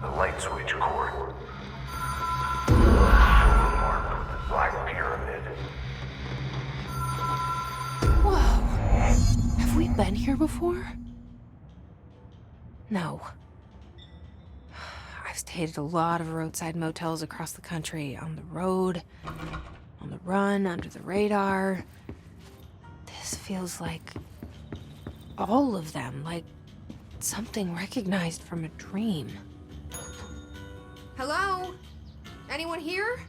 The light switch cord. Silver mark. Black pyramid. Whoa. Have we been here before? No. I've stayed at a lot of roadside motels across the country, on the road, on the run, under the radar. This feels like all of them, like something recognized from a dream. Hello? Anyone here?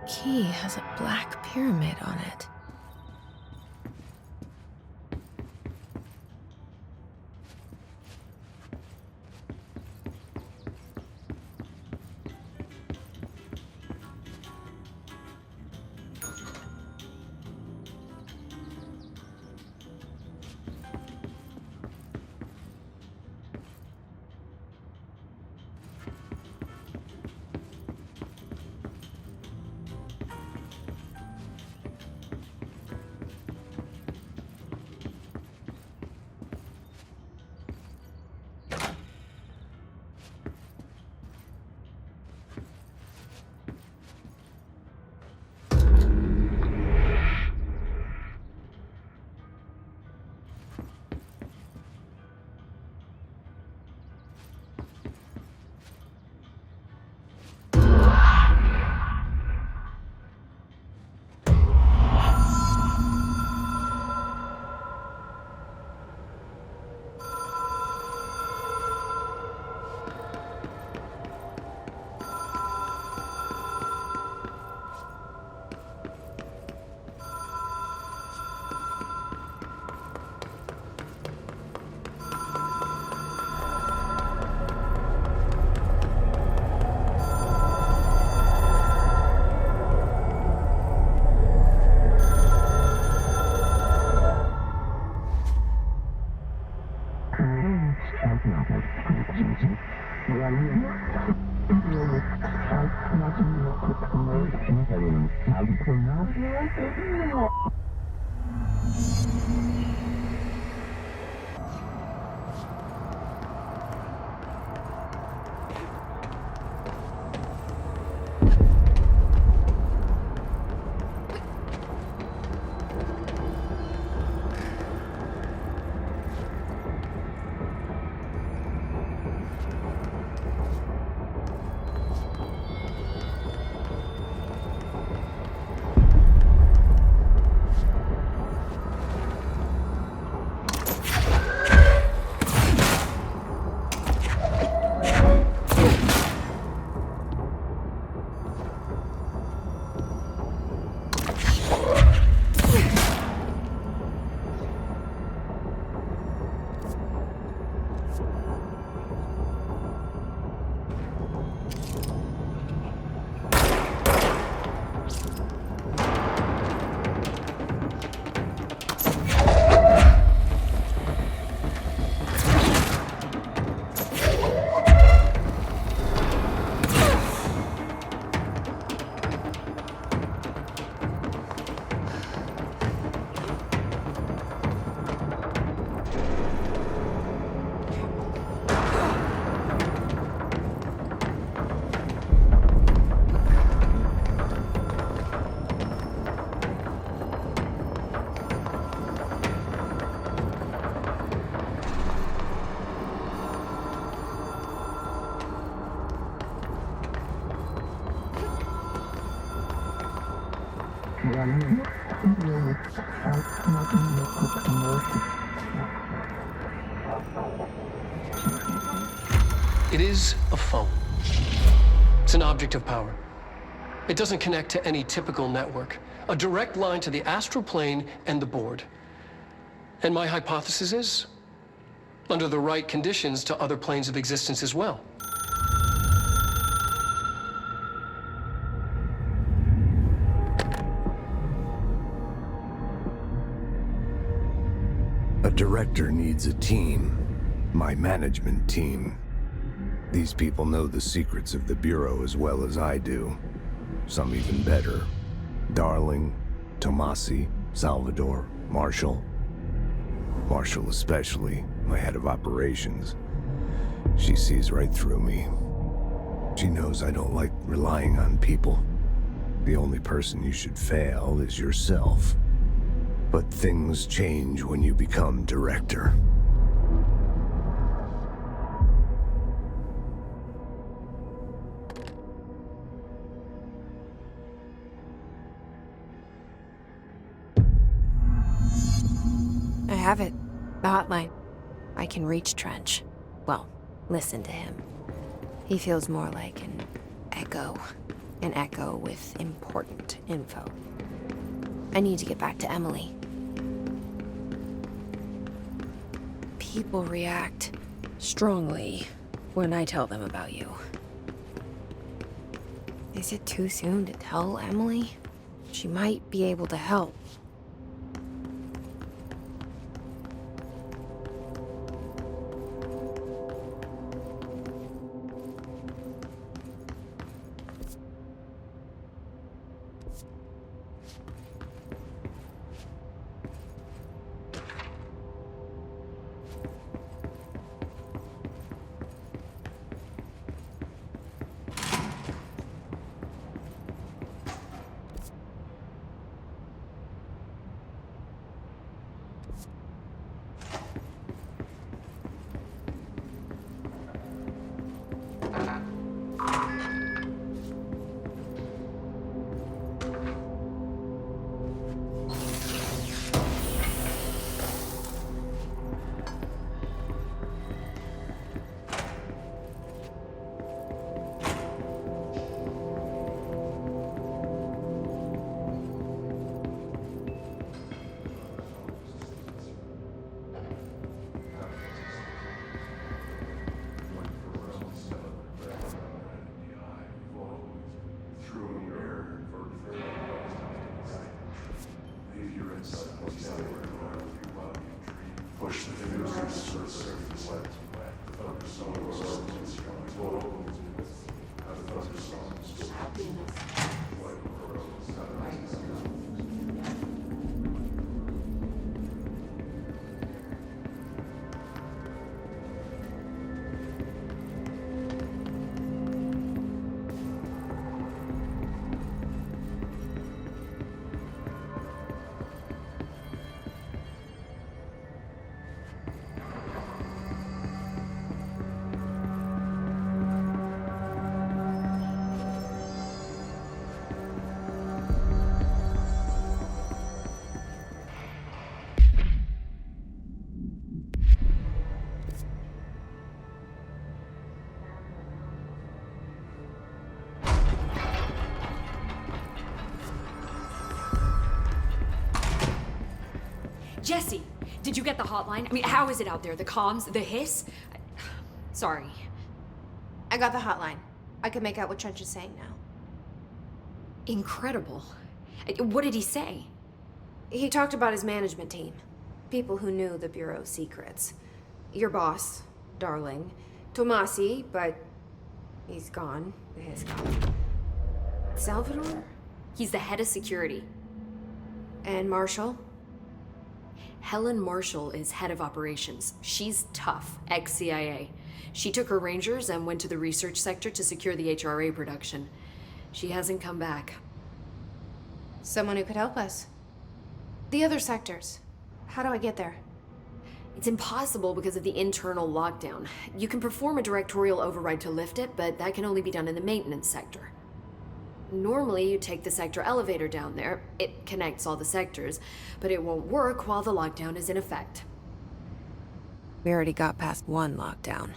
The key has a black pyramid on it. It is a phone. It's an object of power. It doesn't connect to any typical network. A direct line to the astral plane and the board. And my hypothesis is, under the right conditions, to other planes of existence as well. A director needs a team. My management team. These people know the secrets of the Bureau as well as I do. Some even better. Darling, Tomasi, Salvador, Marshall. Marshall especially, my head of operations. She sees right through me. She knows I don't like relying on people. The only person you should fail is yourself. But things change when you become director. I have it. The hotline. I can reach Trench. Well, listen to him. He feels more like an echo. An echo with important info. I need to get back to Emily. People react strongly when I tell them about you. Is it too soon to tell Emily? She might be able to help. Jesse, did you get the hotline? I mean, how is it out there? The comms? The hiss? Sorry. I got the hotline. I can make out what Trench is saying now. Incredible. What did he say? He talked about his management team. People who knew the Bureau's secrets. Your boss, Darling. Tomasi, but he's gone. His gone. Salvador? He's the head of security. And Marshall? Helen Marshall is head of operations. She's tough, ex-CIA. She took her Rangers and went to the research sector to secure the HRA production. She hasn't come back. Someone who could help us. The other sectors. How do I get there? It's impossible because of the internal lockdown. You can perform a directorial override to lift it, but that can only be done in the maintenance sector. Normally, you take the sector elevator down there. It connects all the sectors, but it won't work while the lockdown is in effect. We already got past one lockdown.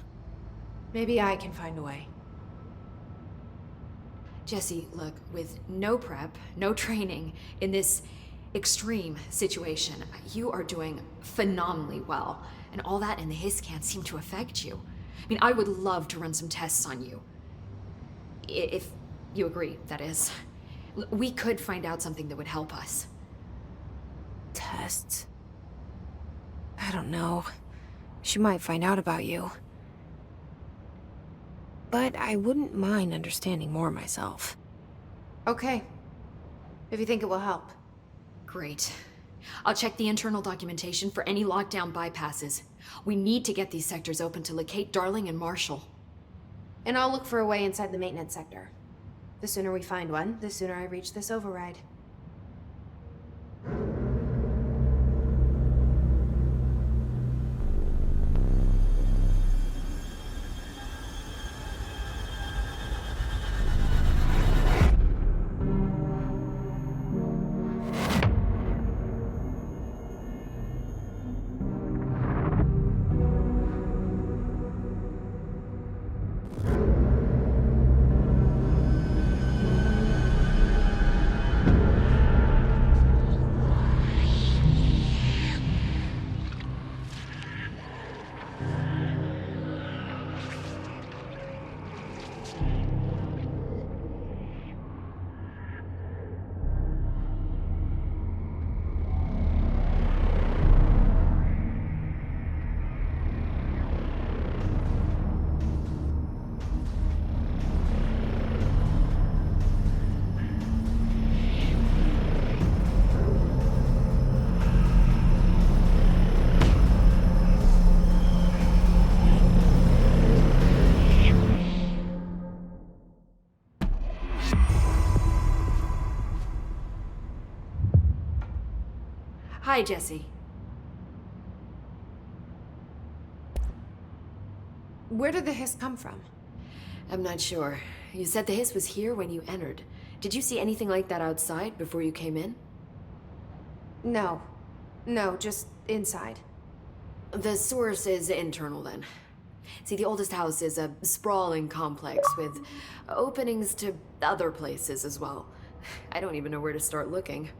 Maybe I can find a way. Jesse, look, with no prep, no training, in this extreme situation, you are doing phenomenally well. And all that and the hiss can't seem to affect you. I mean, I would love to run some tests on you. If you agree, that is. We could find out something that would help us. Tests? I don't know. She might find out about you. But I wouldn't mind understanding more myself. Okay. If you think it will help. Great. I'll check the internal documentation for any lockdown bypasses. We need to get these sectors open to locate Darling and Marshall. And I'll look for a way inside the maintenance sector. The sooner we find one, the sooner I reach this override. Hi, Jesse. Where did the hiss come from? I'm not sure. You said the hiss was here when you entered. Did you see anything like that outside before you came in? No. No, just inside. The source is internal then. See, the oldest house is a sprawling complex with openings to other places as well. I don't even know where to start looking.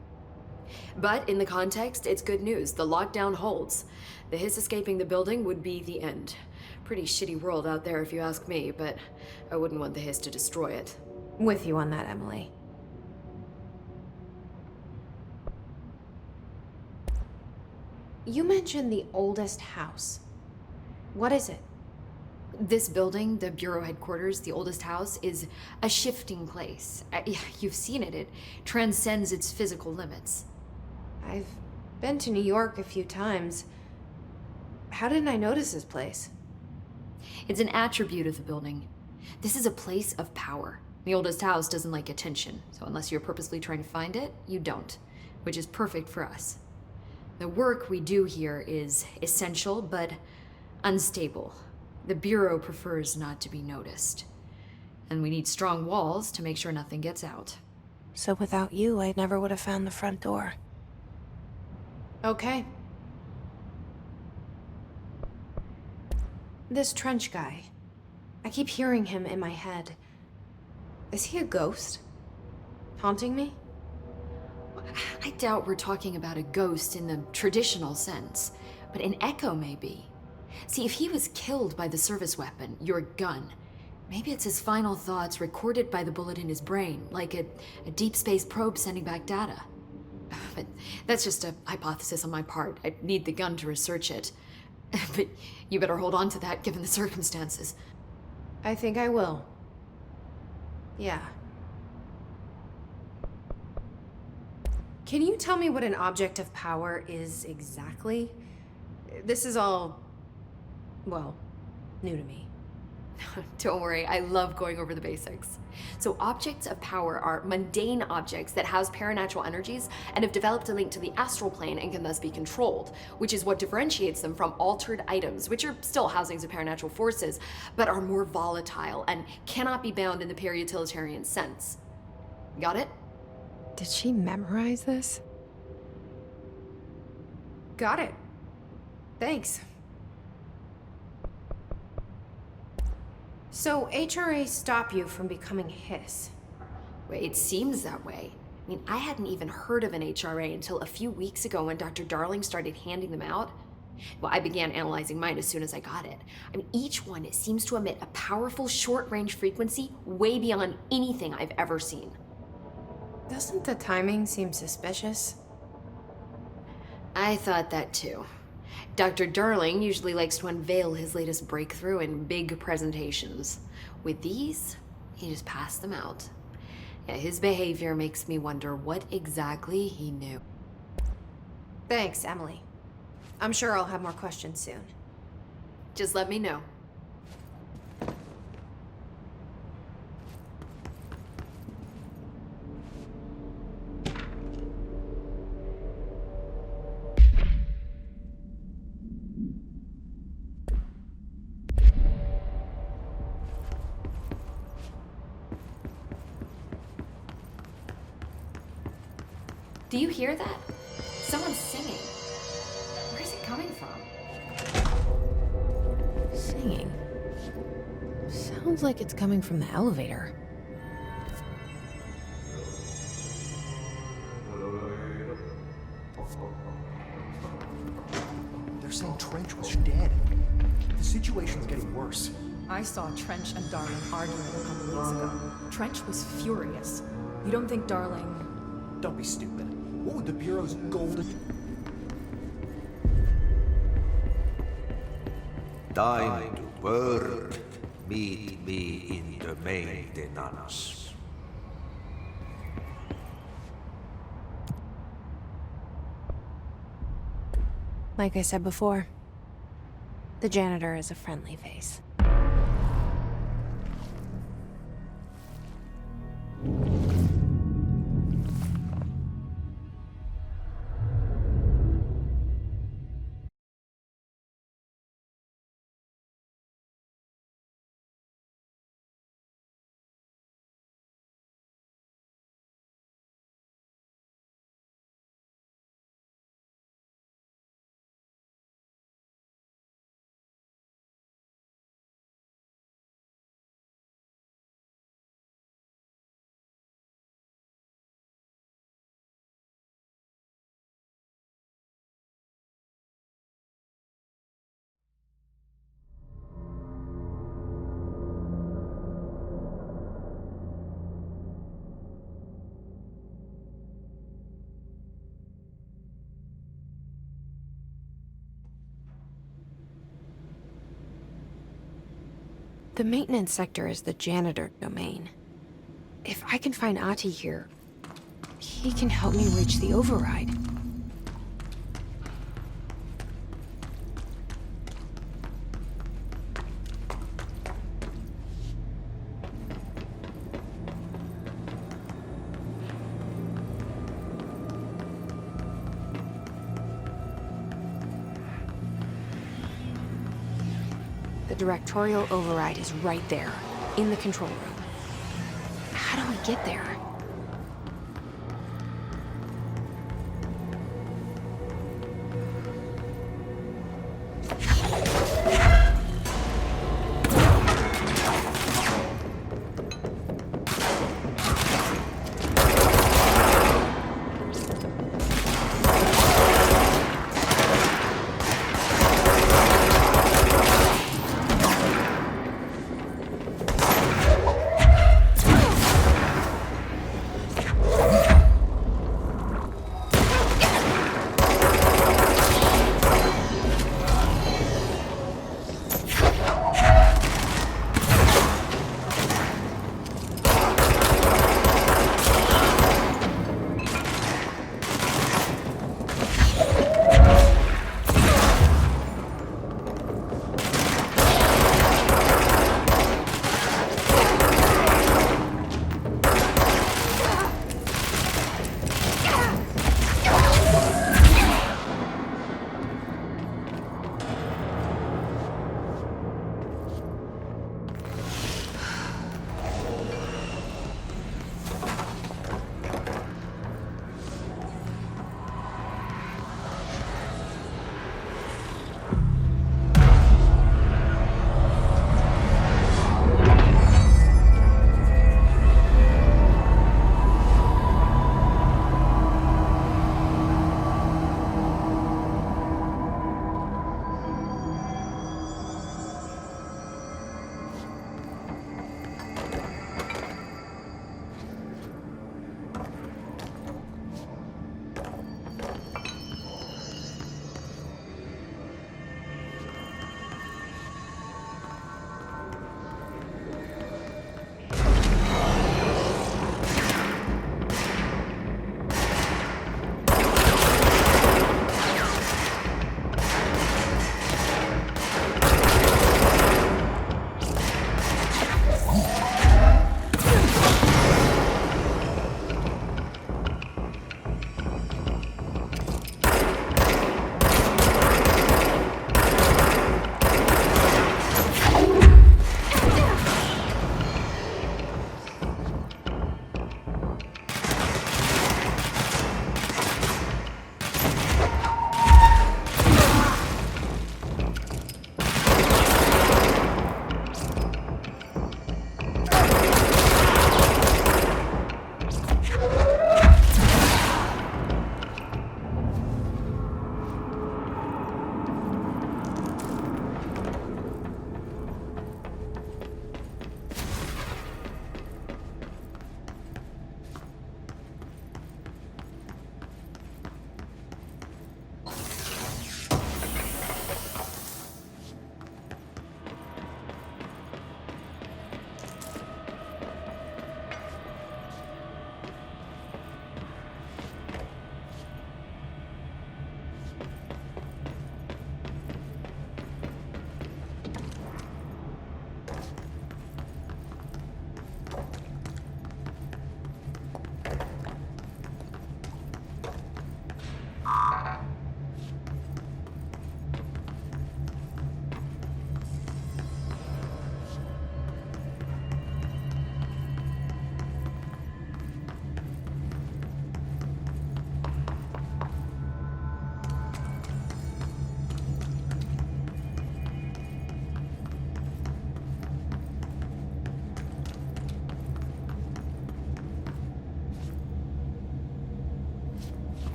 But in the context, it's good news. The lockdown holds. The hiss escaping the building would be the end. Pretty shitty world out there if you ask me, but I wouldn't want the hiss to destroy it. With you on that, Emily. You mentioned the oldest house. What is it? This building, the Bureau headquarters, the oldest house, is a shifting place. You've seen it. It transcends its physical limits. I've been to New York a few times. How didn't I notice this place? It's an attribute of the building. This is a place of power. The oldest house doesn't like attention, so unless you're purposely trying to find it, you don't, which is perfect for us. The work we do here is essential, but unstable. The Bureau prefers not to be noticed. And we need strong walls to make sure nothing gets out. So without you, I never would have found the front door. Okay. This Trench guy. I keep hearing him in my head. Is he a ghost? Haunting me? I doubt we're talking about a ghost in the traditional sense, but an echo maybe. See, if he was killed by the service weapon, your gun, maybe it's his final thoughts recorded by the bullet in his brain, like a deep space probe sending back data. But that's just a hypothesis on my part. I need the gun to research it. But you better hold on to that given the circumstances. I think I will. Yeah. Can you tell me what an object of power is exactly? This is all, well, new to me. Don't worry, I love going over the basics. So objects of power are mundane objects that house paranatural energies and have developed a link to the astral plane and can thus be controlled, which is what differentiates them from altered items, which are still housings of paranatural forces, but are more volatile and cannot be bound in the peri-utilitarian sense. Got it? Did she memorize this? Got it. Thanks. So HRA stop you from becoming Hiss? Well, it seems that way. I mean, I hadn't even heard of an HRA until a few weeks ago when Dr. Darling started handing them out. Well, I began analyzing mine as soon as I got it. I mean, each one seems to emit a powerful short-range frequency way beyond anything I've ever seen. Doesn't the timing seem suspicious? I thought that too. Dr. Darling usually likes to unveil his latest breakthrough in big presentations. With these, he just passed them out. Yeah, his behavior makes me wonder what exactly he knew. Thanks, Emily. I'm sure I'll have more questions soon. Just let me know. Do you hear that? Someone's singing. Where is it coming from? Singing. Sounds like it's coming from the elevator. They're saying Trench was dead. The situation's getting worse. I saw Trench and Darling arguing a couple weeks ago. Trench was furious. You don't think Darling... Don't be stupid. What would the Bureau's golden... Time to work. Meet me in the maintenance. Like I said before, the janitor is a friendly face. The maintenance sector is the janitor domain. If I can find Ahti here, he can help me reach the override. The directorial override is right there, in the control room. How do we get there?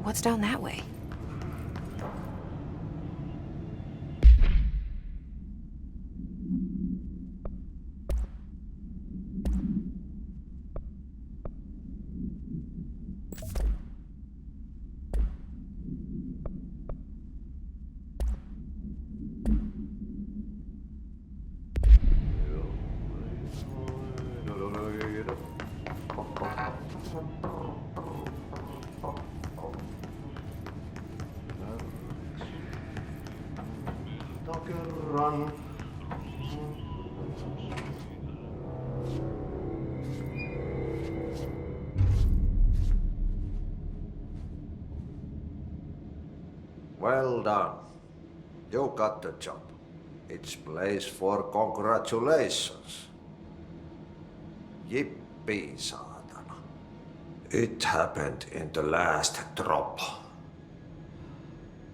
What's down that way? Well done. You got the job. It's place for congratulations. Yippee, saatana. It happened in the last drop.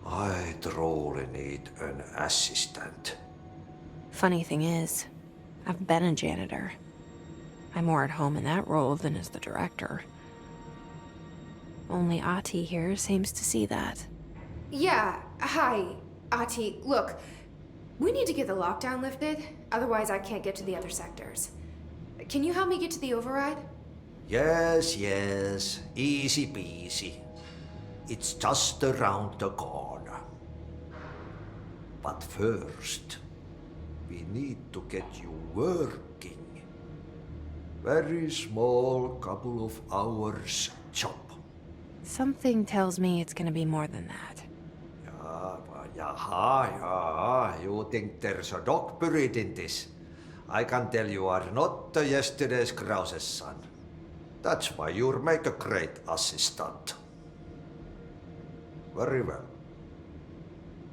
I truly need an assistant. Funny thing is, I've been a janitor. I'm more at home in that role than as the director. Only Ahti here seems to see that. Yeah, hi, Ahti. Look, we need to get the lockdown lifted, otherwise I can't get to the other sectors. Can you help me get to the override? Yes, easy peasy. It's just around the corner. But first, we need to get you working. Very small, couple of hours job. Something tells me it's gonna be more than that. Yeah, you think there's a dog buried in this? I can tell you are not yesterday's Krause's son. That's why you'll make a great assistant. Very well.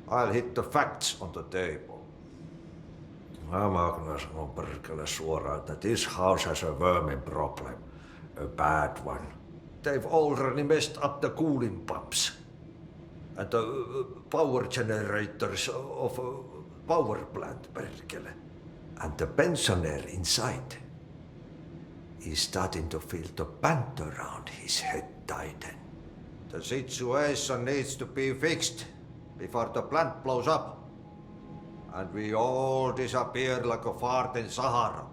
I'll hit the facts on the table. Mä kyllä sanon perkele suoraan, että this house has a vermin problem. A bad one. They've already messed up the cooling pumps. And the power generators of a power plant, perkele. And the pensioner inside is starting to feel the band around his head tighten. The situation needs to be fixed before the plant blows up. And we all disappear like a fart in Sahara.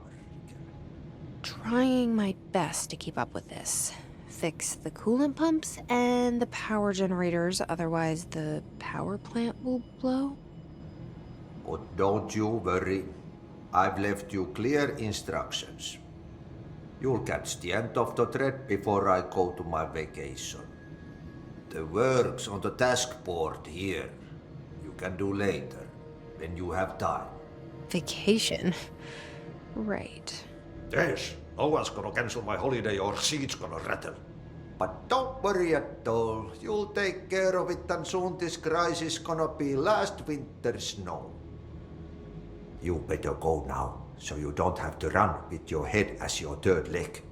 Trying my best to keep up with this. Fix the coolant pumps and the power generators, otherwise the power plant will blow. But don't you worry. I've left you clear instructions. You'll catch the end of the thread before I go to my vacation. The work's on the task board here. You can do later, when you have time. Vacation? Right. Yes, no one's gonna cancel my holiday or seat's gonna rattle. But don't worry at all. You'll take care of it and soon this crisis gonna be last winter's snow. You better go now, so you don't have to run with your head as your third leg.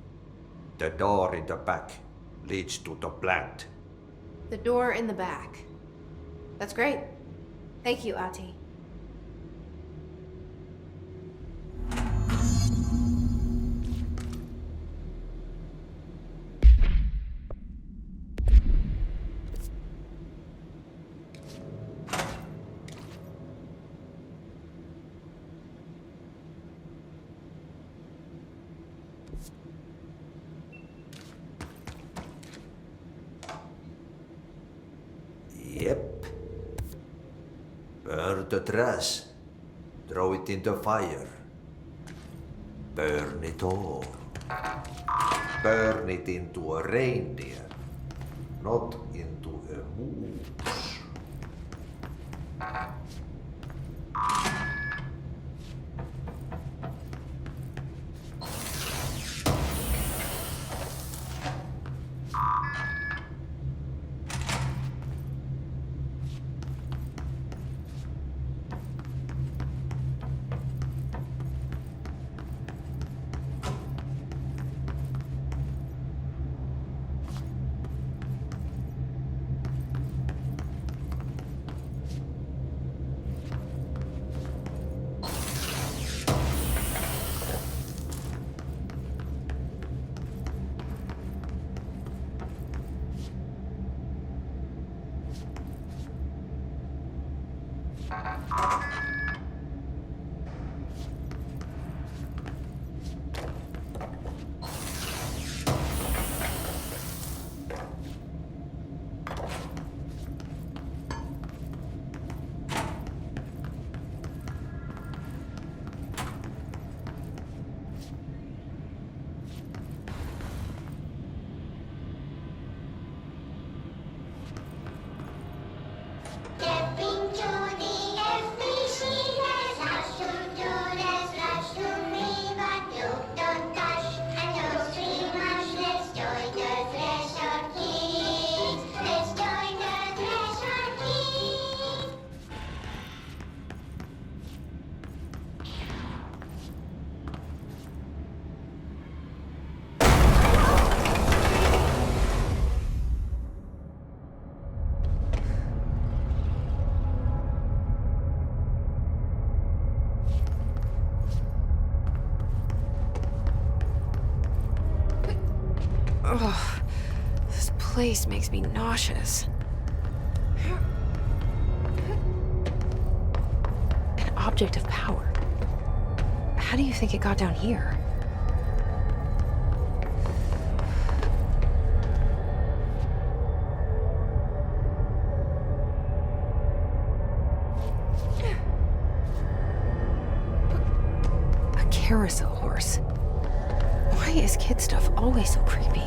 The door in the back leads to the plant. The door in the back. That's great. Thank you, Ahti. Yep. Burn the trash. Throw it in the fire. Burn it all. Burn it into a reindeer, not into a moose. Ugh. This place makes me nauseous. An object of power. How do you think it got down here? A carousel horse. Why is kid stuff always so creepy?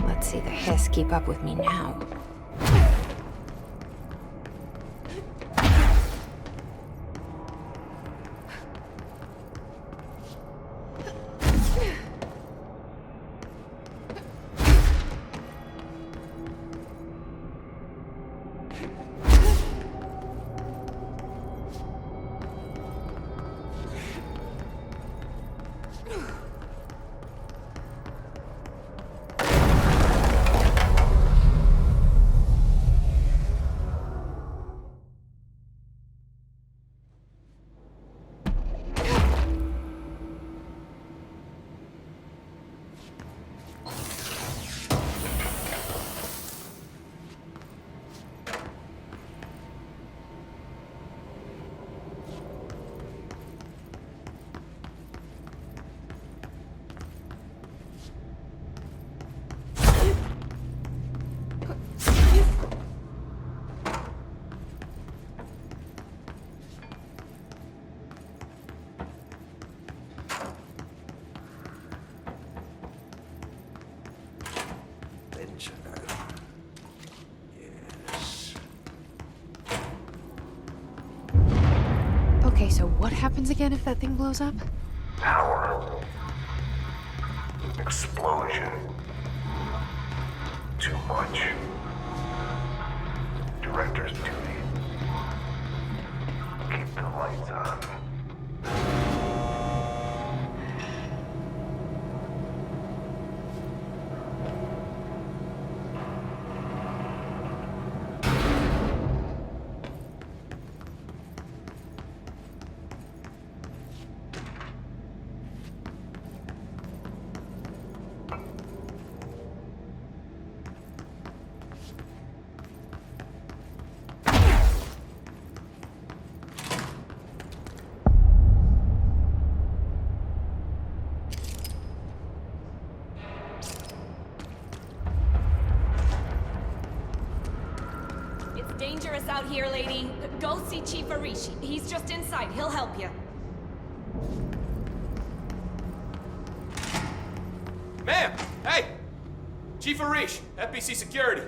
Let's see the hiss keep up with me now. Yes. Okay, so what happens again if that thing blows up? Power. Explosion. Too much. Director's duty. Keep the lights on. Dangerous out here, lady. Go see Chief Arishi. He's just inside. He'll help you. Ma'am! Hey! Chief Arish, FBC Security.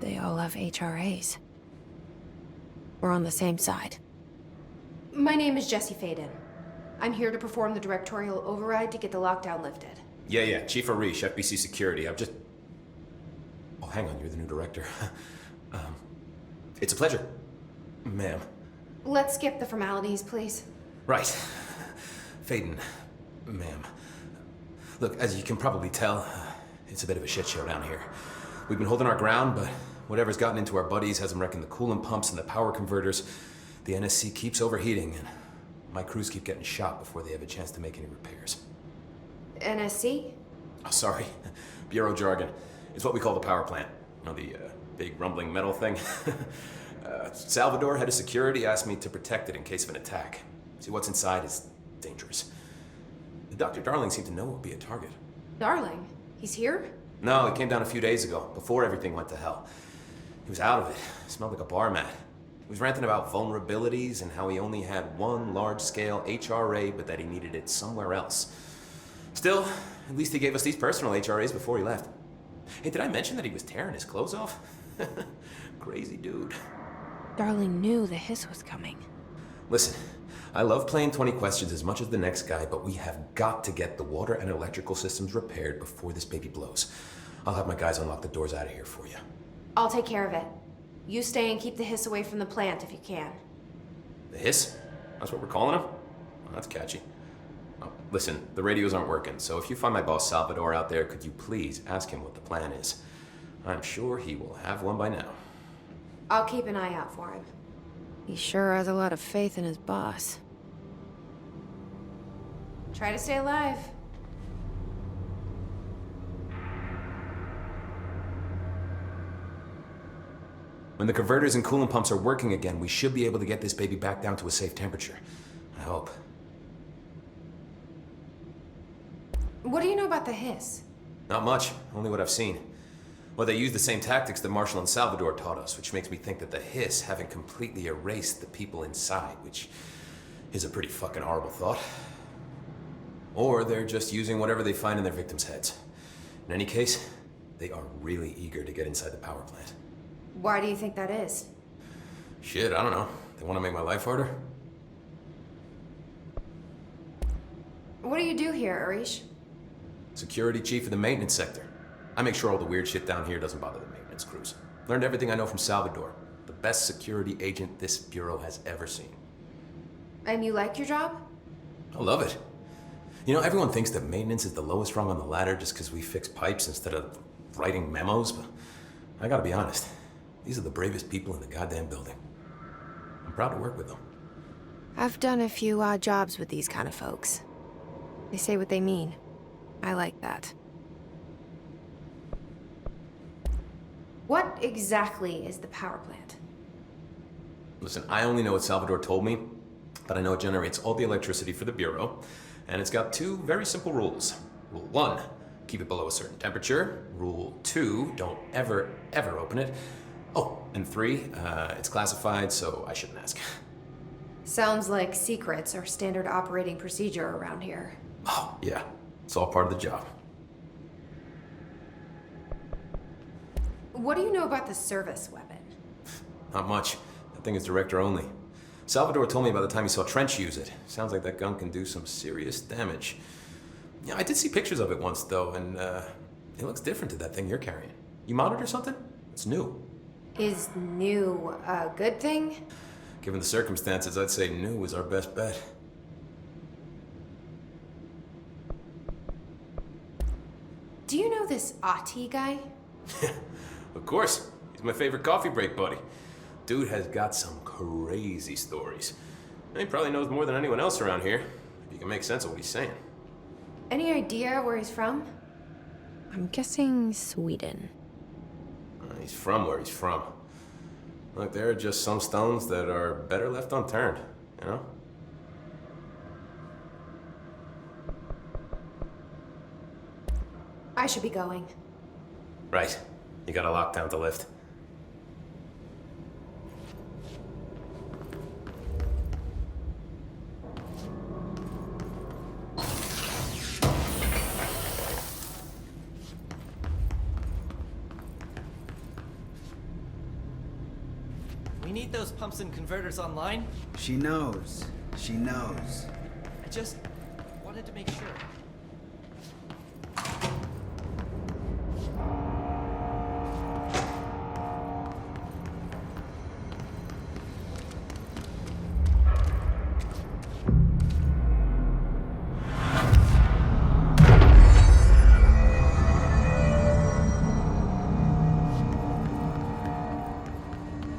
They all have HRAs. We're on the same side. My name is Jesse Faden. I'm here to perform the directorial override to get the lockdown lifted. Yeah, Chief Arish, FBC Security. I'm just... Oh, hang on, you're the new director. It's a pleasure, ma'am. Let's skip the formalities, please. Right. Faden, ma'am. Look, as you can probably tell, it's a bit of a shit show down here. We've been holding our ground, but whatever's gotten into our buddies has them wrecking the coolant pumps and the power converters. The NSC keeps overheating, and my crews keep getting shot before they have a chance to make any repairs. NSC? Oh, sorry. Bureau jargon. It's what we call the power plant. You know, the big rumbling metal thing? Salvador, head of security, asked me to protect it in case of an attack. See, what's inside is dangerous. Dr. Darling seemed to know it would be a target. Darling? He's here? No, he came down a few days ago, before everything went to hell. He was out of it. Smelled like a bar mat. He was ranting about vulnerabilities and how he only had one large-scale HRA, but that he needed it somewhere else. Still, at least he gave us these personal HRAs before he left. Hey, did I mention that he was tearing his clothes off? Crazy dude. Darling knew the hiss was coming. Listen, I love playing 20 questions as much as the next guy, but we have got to get the water and electrical systems repaired before this baby blows. I'll have my guys unlock the doors out of here for you. I'll take care of it. You stay and keep the hiss away from the plant if you can. The hiss? That's what we're calling him? Oh, that's catchy. Oh, listen, the radios aren't working, so if you find my boss Salvador out there, could you please ask him what the plan is? I'm sure he will have one by now. I'll keep an eye out for him. He sure has a lot of faith in his boss. Try to stay alive. When the converters and coolant pumps are working again, we should be able to get this baby back down to a safe temperature. I hope. What do you know about the hiss? Not much, only what I've seen. Well, they use the same tactics that Marshall and Salvador taught us, which makes me think that the hiss haven't completely erased the people inside, which is a pretty fucking horrible thought. Or they're just using whatever they find in their victims' heads. In any case, they are really eager to get inside the power plant. Why do you think that is? Shit, I don't know. They want to make my life harder? What do you do here, Arish? Security chief of the maintenance sector. I make sure all the weird shit down here doesn't bother the maintenance crews. Learned everything I know from Salvador. The best security agent this bureau has ever seen. And you like your job? I love it. You know, everyone thinks that maintenance is the lowest rung on the ladder just because we fix pipes instead of writing memos, but I gotta be honest. These are the bravest people in the goddamn building. I'm proud to work with them. I've done a few odd jobs with these kind of folks. They say what they mean. I like that. What exactly is the power plant? Listen, I only know what Salvador told me, but I know it generates all the electricity for the Bureau, and it's got two very simple rules. Rule 1, keep it below a certain temperature. Rule 2, don't ever, ever open it. Oh, and 3, it's classified, so I shouldn't ask. Sounds like secrets are standard operating procedure around here. Oh, yeah. It's all part of the job. What do you know about the service weapon? Not much. That thing is director only. Salvador told me by the time he saw Trench use it. Sounds like that gun can do some serious damage. Yeah, I did see pictures of it once, though, and it looks different to that thing you're carrying. You monitor something? It's new. Is new a good thing? Given the circumstances, I'd say new is our best bet. Do you know this Ati guy? Of course. He's my favorite coffee break buddy. Dude has got some crazy stories. And he probably knows more than anyone else around here, if you can make sense of what he's saying. Any idea where he's from? I'm guessing Sweden. He's from where he's from. Look, there are just some stones that are better left unturned, you know? I should be going. Right. You gotta lock down the lift. We need those pumps and converters online. She knows. She knows. I just wanted to make sure.